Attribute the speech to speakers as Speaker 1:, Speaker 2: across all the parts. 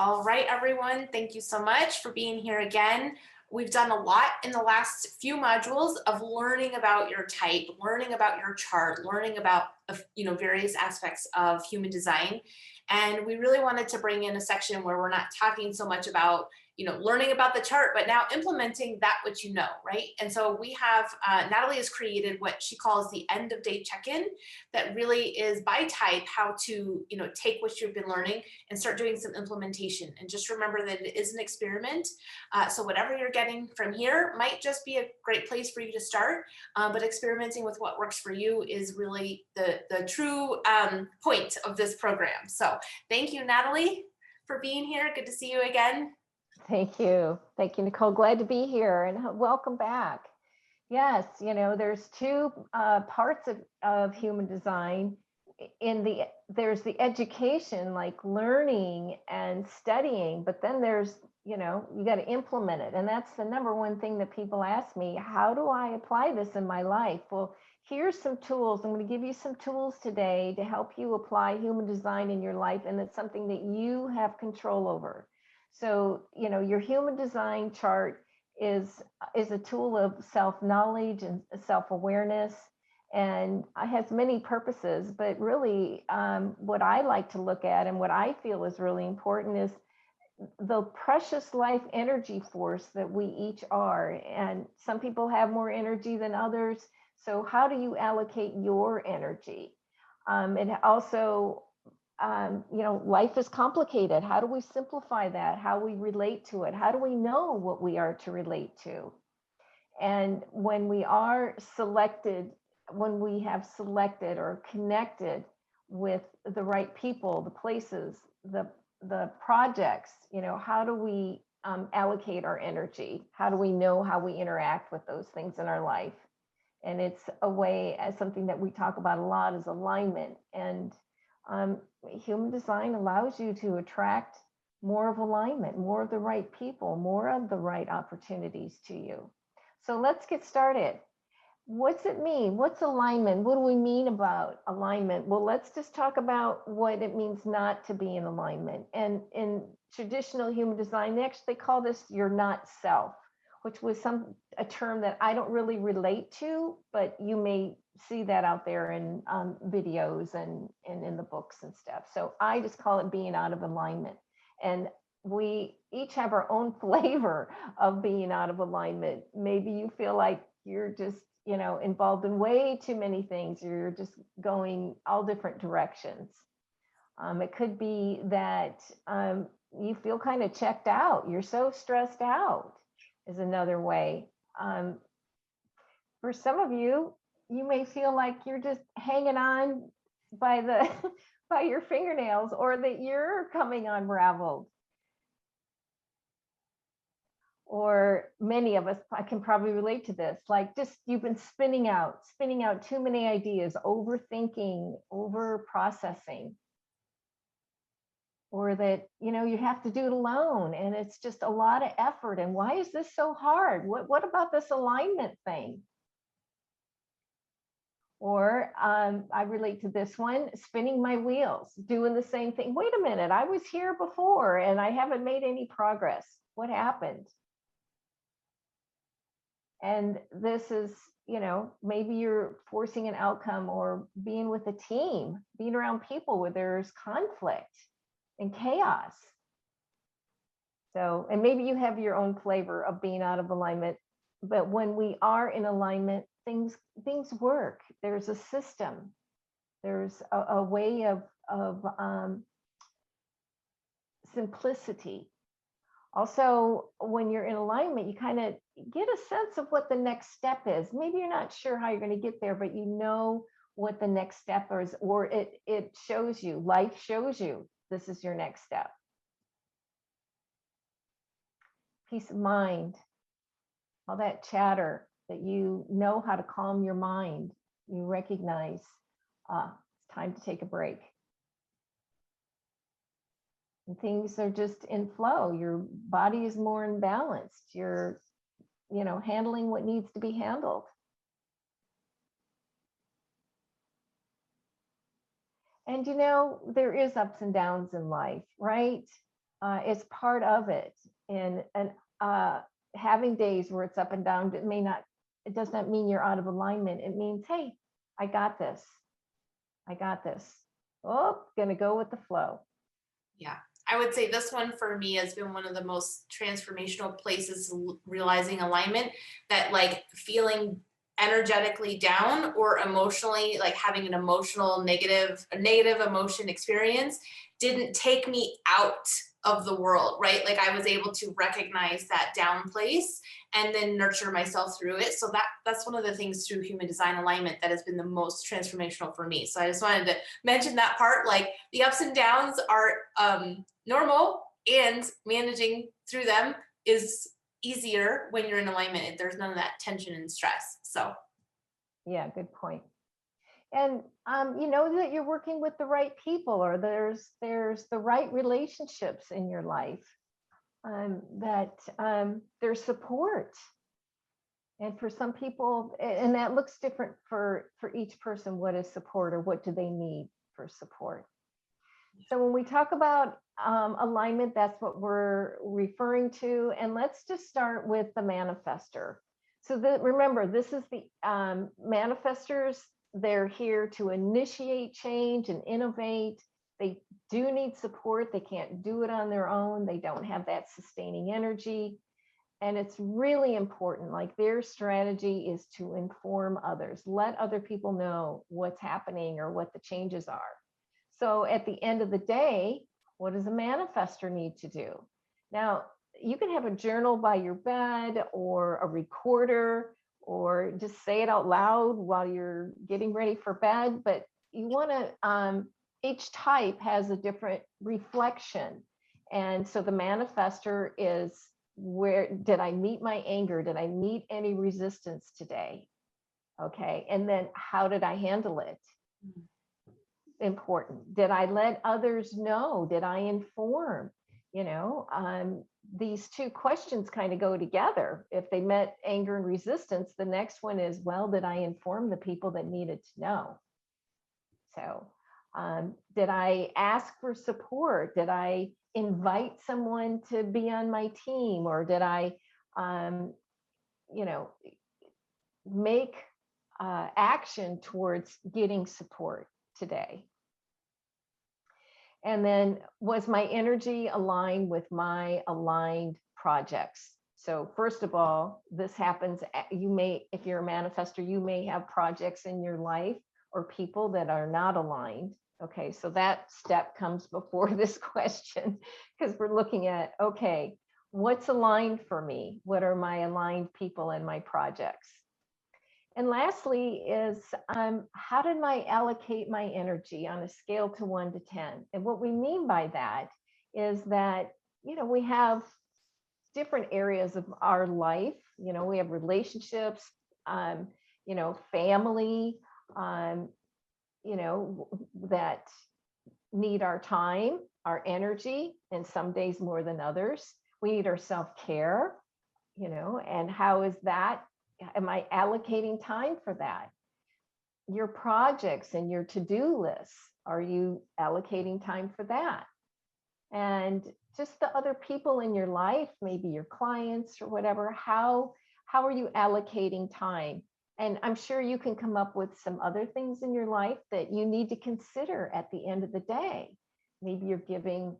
Speaker 1: All right, everyone, thank you so much for being here again. We've done a lot in the last few modules of learning about your type, learning about your chart, learning about various aspects of human design. And we really wanted to bring in a section where we're not talking so much about learning about the chart, but now implementing that which you know, right? And so we have, Nattalee has created what she calls the end of day check-in that really is by type how to, take what you've been learning and start doing some implementation. And just remember that it is an experiment. So whatever you're getting from here might just be a great place for you to start, but experimenting with what works for you is really the true point of this program. So thank you, Nattalee, for being here. Good to see you again.
Speaker 2: Thank you. Thank you, Nicole. Glad to be here and welcome back. Yes, there's two parts of human design. There's the education, like learning and studying, but then there's, you got to implement it. And that's the number one thing that people ask me, how do I apply this in my life? Well, here's some tools. I'm going to give you some tools today to help you apply human design in your life. And it's something that you have control over. So, your human design chart is a tool of self-knowledge and self-awareness, and it has many purposes, but really what I like to look at and what I feel is really important is the precious life energy force that we each are. And some people have more energy than others. So how do you allocate your energy? And also, life is complicated. How do we simplify that? How we relate to it? How do we know what we are to relate to? And when we are selected, when we have selected or connected with the right people, the places, the projects, how do we allocate our energy? How do we know how we interact with those things in our life? And it's a way, as something that we talk about a lot, is alignment. And human design allows you to attract more of alignment, more of the right people, more of the right opportunities to you. So let's get started. What's it mean? What's alignment? What do we mean about alignment? Well, let's just talk about what it means not to be in alignment. And in traditional human design, they call this your not self, which was a term that I don't really relate to, but you may see that out there in videos and in the books and stuff. So I just call it being out of alignment. And we each have our own flavor of being out of alignment. Maybe you feel like you're just, involved in way too many things. You're just going all different directions. It could be that you feel kind of checked out. You're so stressed out is another way. For some of you, you may feel like you're just hanging on by by your fingernails, or that you're coming unraveled. Or many of us, I can probably relate to this, like just you've been spinning out too many ideas, overthinking, over processing. Or that, you have to do it alone and it's just a lot of effort. And why is this so hard? What about this alignment thing? Or I relate to this one, spinning my wheels, doing the same thing. Wait a minute, I was here before and I haven't made any progress. What happened? And this is, maybe you're forcing an outcome, or being with a team, being around people where there's conflict and chaos. So, and maybe you have your own flavor of being out of alignment, but when we are in alignment, things work. There's a system. There's a way of simplicity. Also, when you're in alignment, you kind of get a sense of what the next step is. Maybe you're not sure how you're going to get there, but you know what the next step is, or it shows you, life shows you, this is your next step. Peace of mind, all that chatter that you know how to calm your mind. You recognize it's time to take a break. And things are just in flow. Your body is more in balance. You're, handling what needs to be handled. And there is ups and downs in life, right? It's part of it. And having days where it's up and down, it does not mean you're out of alignment. It means, hey, I got this. I got this. Oh, gonna go with the flow.
Speaker 1: Yeah. I would say this one for me has been one of the most transformational places realizing alignment, that like feeling energetically down or emotionally, like having an emotional a negative emotion experience didn't take me out of the world, right? Like I was able to recognize that down place and then nurture myself through it. So that's one of the things through human design alignment that has been the most transformational for me. So I just wanted to mention that part. Like the ups and downs are normal, and managing through them is easier when you're in alignment. There's none of that tension and stress. So
Speaker 2: Yeah, good point. And you know that you're working with the right people, or there's the right relationships in your life, that there's support. And for some people, and that looks different for each person, what is support or what do they need for support. So when we talk about alignment, that's what we're referring to. And let's just start with the manifestor. So remember, this is the manifestors. They're here to initiate change and innovate. They do need support. They can't do it on their own. They don't have that sustaining energy. And it's really important, like their strategy is to inform others, let other people know what's happening or what the changes are. So at the end of the day, what does a manifestor need to do? Now, you can have a journal by your bed or a recorder, or just say it out loud while you're getting ready for bed. But you want to, each type has a different reflection. And so the manifestor is, where did I meet my anger? Did I meet any resistance today? Okay. And then how did I handle it? Important. Did I let others know? Did I inform? You know, these two questions kind of go together. If they met anger and resistance, the next one is, well, did I inform the people that needed to know? So did I ask for support? Did I invite someone to be on my team? Or did I, you know, make action towards getting support today? And then, was my energy aligned with my aligned projects? So first of all, this happens, you may, if you're a manifestor, you may have projects in your life or people that are not aligned. Okay, so that step comes before this question, because we're looking at, okay, what's aligned for me? What are my aligned people and my projects? And lastly is, how did I allocate my energy on a scale to 1 to 10? And what we mean by that is that, you know, we have different areas of our life. You know, we have relationships, you know, family, you know, that need our time, our energy, and some days more than others. We need our self-care, you know, and how is that? Am I allocating time for that? Your projects and your to-do lists, are you allocating time for that? And just the other people in your life, maybe your clients or whatever, how are you allocating time? And I'm sure you can come up with some other things in your life that you need to consider at the end of the day. Maybe you're giving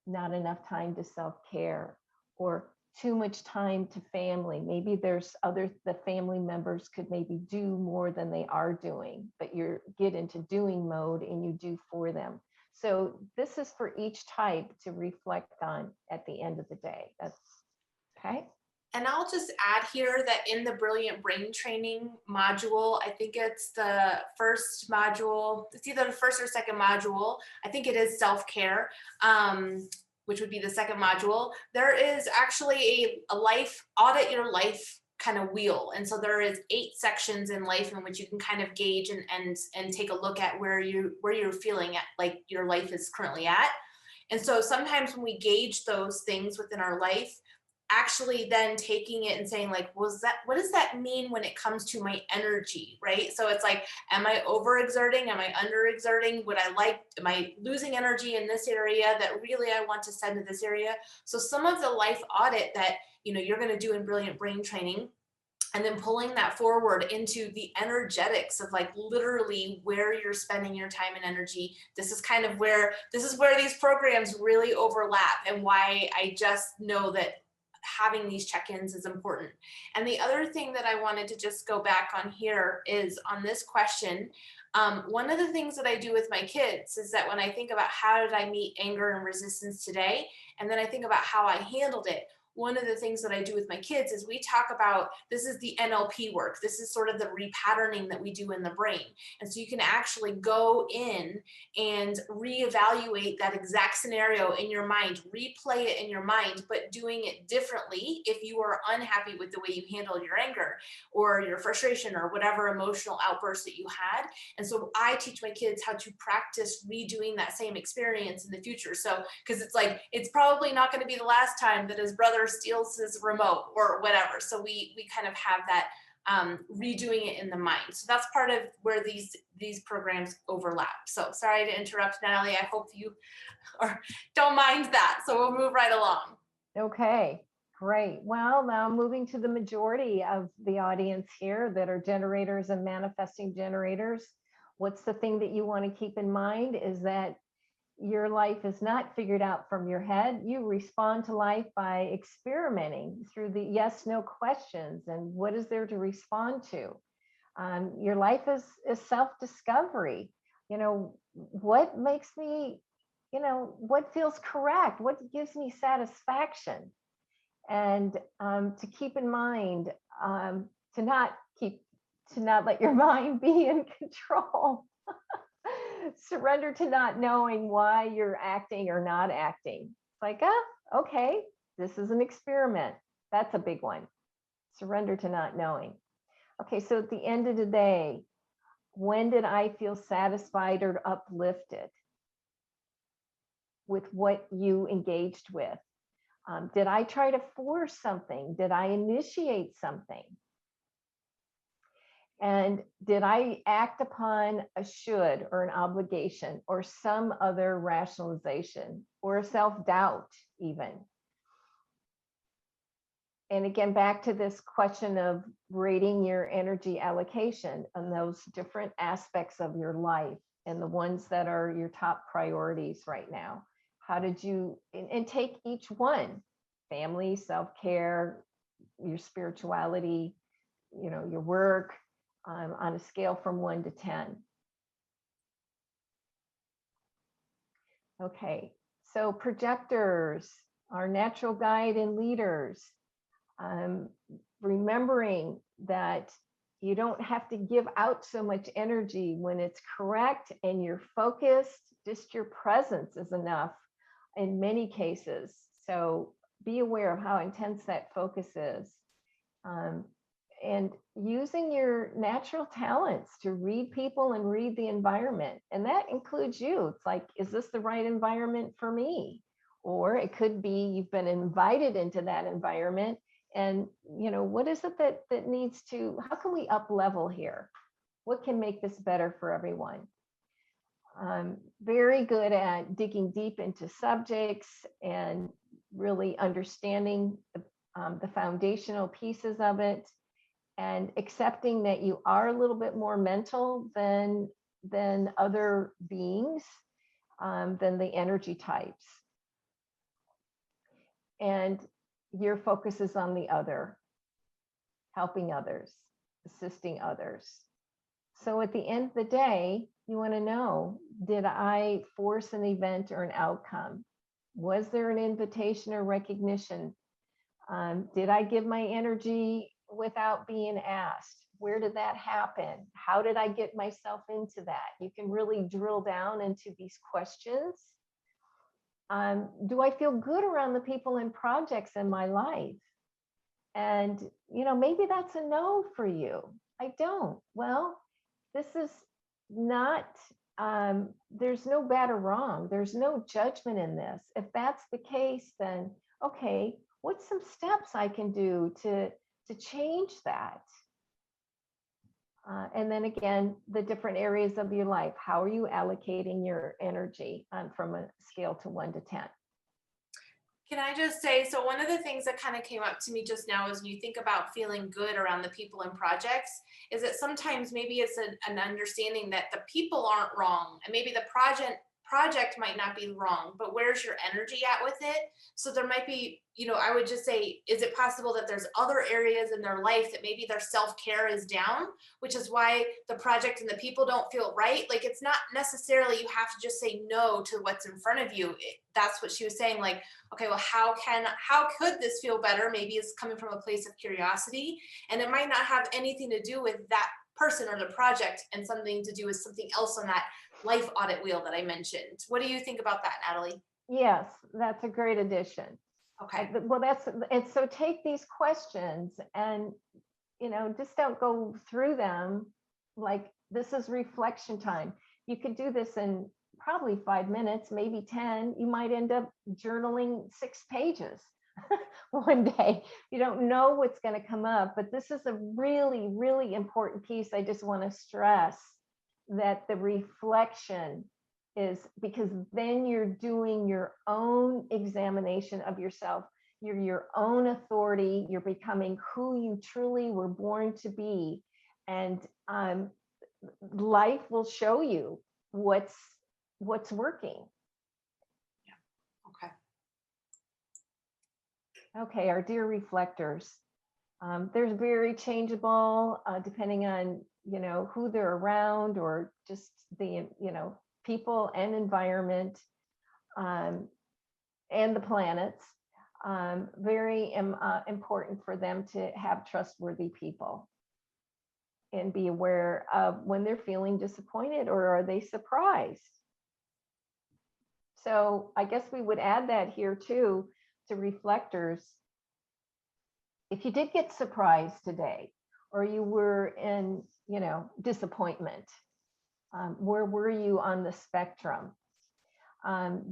Speaker 2: not enough time to self-care, or too much time to family. Maybe there's the family members could maybe do more than they are doing, but you get into doing mode and you do for them. So this is for each type to reflect on at the end of the day. That's okay.
Speaker 1: And I'll just add here that in the Brilliant Brain Training module, I think it's the first module, it's either the first or second module, I think it is self-care, which would be the second module. There is actually a life, audit your life kind of wheel. And so there is 8 sections in life in which you can kind of gauge and take a look at where you're feeling at, like your life is currently at. And so sometimes when we gauge those things within our life, actually then taking it and saying like, what does that mean when it comes to my energy, right? So it's like, am I overexerting? Am I underexerting? Am I losing energy in this area that really I want to send to this area? So some of the life audit that, you're going to do in Brilliant Brain Training, and then pulling that forward into the energetics of like literally where you're spending your time and energy. This is where these programs really overlap, and why I just know that having these check-ins is important. And the other thing that I wanted to just go back on here is on this question. One of the things that I do with my kids is that when I think about how did I meet anger and resistance today, and then I think about how I handled it, one of the things that I do with my kids is we talk about, this is the NLP work. This is sort of the repatterning that we do in the brain. And so you can actually go in and reevaluate that exact scenario in your mind, replay it in your mind, but doing it differently if you are unhappy with the way you handled your anger or your frustration or whatever emotional outburst that you had. And so I teach my kids how to practice redoing that same experience in the future. So, because it's like, it's probably not going to be the last time that his brother steals his remote or whatever. So we kind of have that redoing it in the mind. So that's part of where these programs overlap. So sorry to interrupt, Nattalee. I hope you don't mind that. So we'll move right along.
Speaker 2: Okay, great. Well, now moving to the majority of the audience here that are generators and manifesting generators. What's the thing that you want to keep in mind is that your life is not figured out from your head. You respond to life by experimenting through the yes, no questions. And what is there to respond to? Your life is self-discovery. What makes me, what feels correct? What gives me satisfaction? And to keep in mind, to not let your mind be in control. Surrender to not knowing why you're acting or not acting. It's like, okay, this is an experiment. That's a big one. Surrender to not knowing. Okay, so at the end of the day, when did I feel satisfied or uplifted with what you engaged with? Did I try to force something? Did I initiate something? And did I act upon a should or an obligation or some other rationalization or a self-doubt even? And again, back to this question of rating your energy allocation on those different aspects of your life and the ones that are your top priorities right now. How did you, and take each one, family, self-care, your spirituality, your work, on a scale from 1 to 10. Okay, so projectors, our natural guide and leaders, remembering that you don't have to give out so much energy when it's correct and you're focused, just your presence is enough in many cases. So be aware of how intense that focus is. And using your natural talents to read people and read the environment. And that includes you. It's like, is this the right environment for me? Or it could be you've been invited into that environment. And, what is it that needs to, how can we up level here? What can make this better for everyone? Very good at digging deep into subjects and really understanding the foundational pieces of it. And accepting that you are a little bit more mental than other beings, than the energy types. And your focus is on the other, helping others, assisting others. So at the end of the day, you want to know, did I force an event or an outcome? Was there an invitation or recognition? Did I give my energy without being asked? Where did that happen? How did I get myself into that? You can really drill down into these questions. Do I feel good around the people and projects in my life? And, maybe that's a no for you. I don't. Well, this is not, there's no bad or wrong. There's no judgment in this. If that's the case, then, okay, what's some steps I can do to change that? And then again, the different areas of your life. How are you allocating your energy from a scale to 1 to 10?
Speaker 1: Can I just say, so one of the things that kind of came up to me just now is when you think about feeling good around the people and projects, is that sometimes maybe it's an understanding that the people aren't wrong and maybe the project might not be wrong, but where's your energy at with it? So there might be, I would just say, is it possible that there's other areas in their life that maybe their self-care is down, which is why the project and the people don't feel right? Like, it's not necessarily you have to just say no to what's in front of you. That's what she was saying. Like, okay, well, how could this feel better? Maybe it's coming from a place of curiosity, and it might not have anything to do with that person or the project and something to do with something else on that life audit wheel that I mentioned. What do you think about that, Nattalee?
Speaker 2: Yes, that's a great addition.
Speaker 1: Okay.
Speaker 2: Well, and so take these questions and, just don't go through them like this is reflection time. You could do this in probably 5 minutes, maybe 10. You might end up journaling 6 pages one day. You don't know what's going to come up, but this is a really, really important piece. I just want to stress that the reflection is, because then you're doing your own examination of yourself. You're your own authority. You're becoming who you truly were born to be. And life will show you what's working.
Speaker 1: Yeah. Okay.
Speaker 2: Okay, our dear reflectors. They're very changeable depending on, who they're around, or just the, people and environment, and the planets. Very important for them to have trustworthy people and be aware of when they're feeling disappointed, or are they surprised. So I guess we would add that here too, to reflectors. If you did get surprised today, or you were in, disappointment, where were you on the spectrum?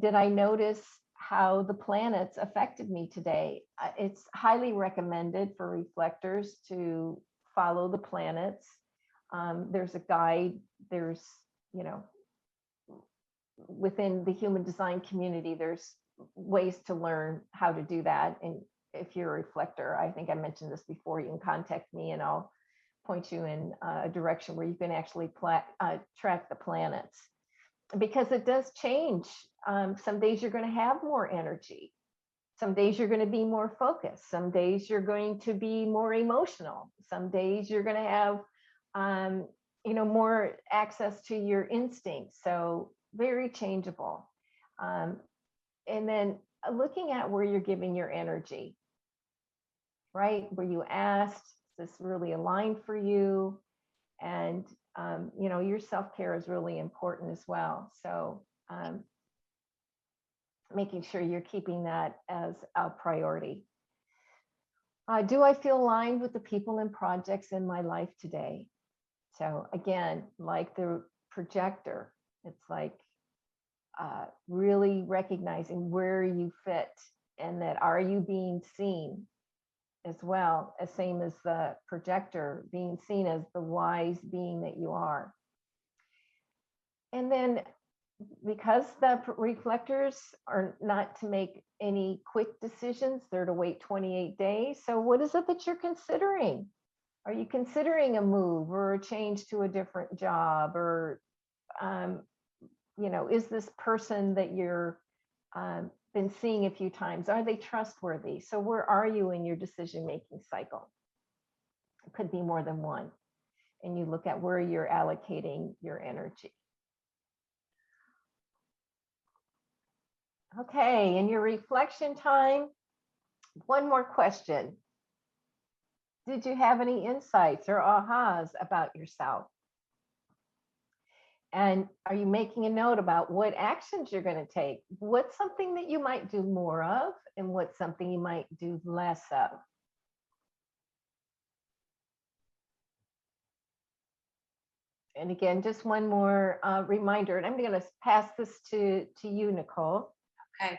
Speaker 2: Did I notice how the planets affected me today? It's highly recommended for reflectors to follow the planets. There's a guide, there's, within the human design community, there's ways to learn how to do that. And if you're a reflector, I think I mentioned this before, you can contact me and I'll point you in a direction where you can actually track the planets, because it does change. Some days you're going to have more energy. Some days you're going to be more focused. Some days you're going to be more emotional. Some days you're going to have, more access to your instincts. So very changeable. And then looking at where you're giving your energy, right? Where you asked, is this really aligned for you? And, your self-care is really important as well. So making sure you're keeping that as a priority. Do I feel aligned with the people and projects in my life today? So again, like the projector, it's like really recognizing where you fit, and that are you being seen as well, as same as the projector, being seen as the wise being that you are. And then, because the reflectors are not to make any quick decisions, they're to wait 28 days. So what is it that you're considering? Are you considering a move or a change to a different job? Or, is this person that you're been seeing a few times, are they trustworthy? So where are you in your decision-making cycle? It could be more than one. And you look at where you're allocating your energy. Okay, in your reflection time, one more question. Did you have any insights or ahas about yourself? And are you making a note about what actions you're going to take? What's something that you might do more of, and what's something you might do less of? And again, just one more reminder, and I'm going to pass this to you, Nicole.
Speaker 1: Okay.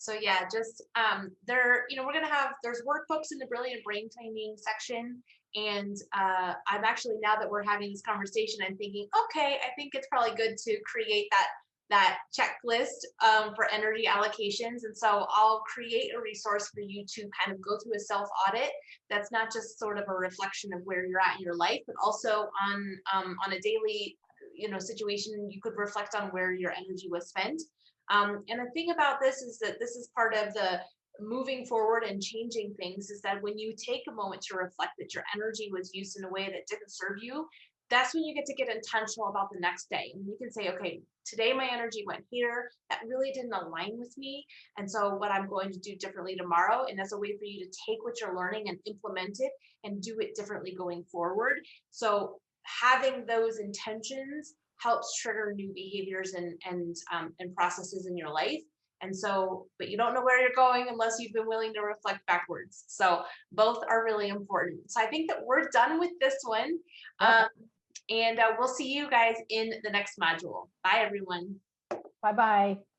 Speaker 1: So yeah, just we're gonna have, there's workbooks in the Brilliant Brain Training section. And I'm actually, now that we're having this conversation, I'm thinking, okay, I think it's probably good to create that checklist for energy allocations. And so I'll create a resource for you to kind of go through a self audit. That's not just sort of a reflection of where you're at in your life, but also on a daily, situation, you could reflect on where your energy was spent. And the thing about this is that this is part of the moving forward and changing things, is that when you take a moment to reflect that your energy was used in a way that didn't serve you, that's when you get to get intentional about the next day. And you can say, okay, today my energy went here. That really didn't align with me. And so what I'm going to do differently tomorrow. And that's a way for you to take what you're learning and implement it and do it differently going forward. So having those intentions helps trigger new behaviors and processes in your life. And so, but you don't know where you're going unless you've been willing to reflect backwards. So both are really important. So I think that we're done with this one.
Speaker 2: Yep.
Speaker 1: And we'll see you guys in the next module. Bye, everyone.
Speaker 2: Bye-bye.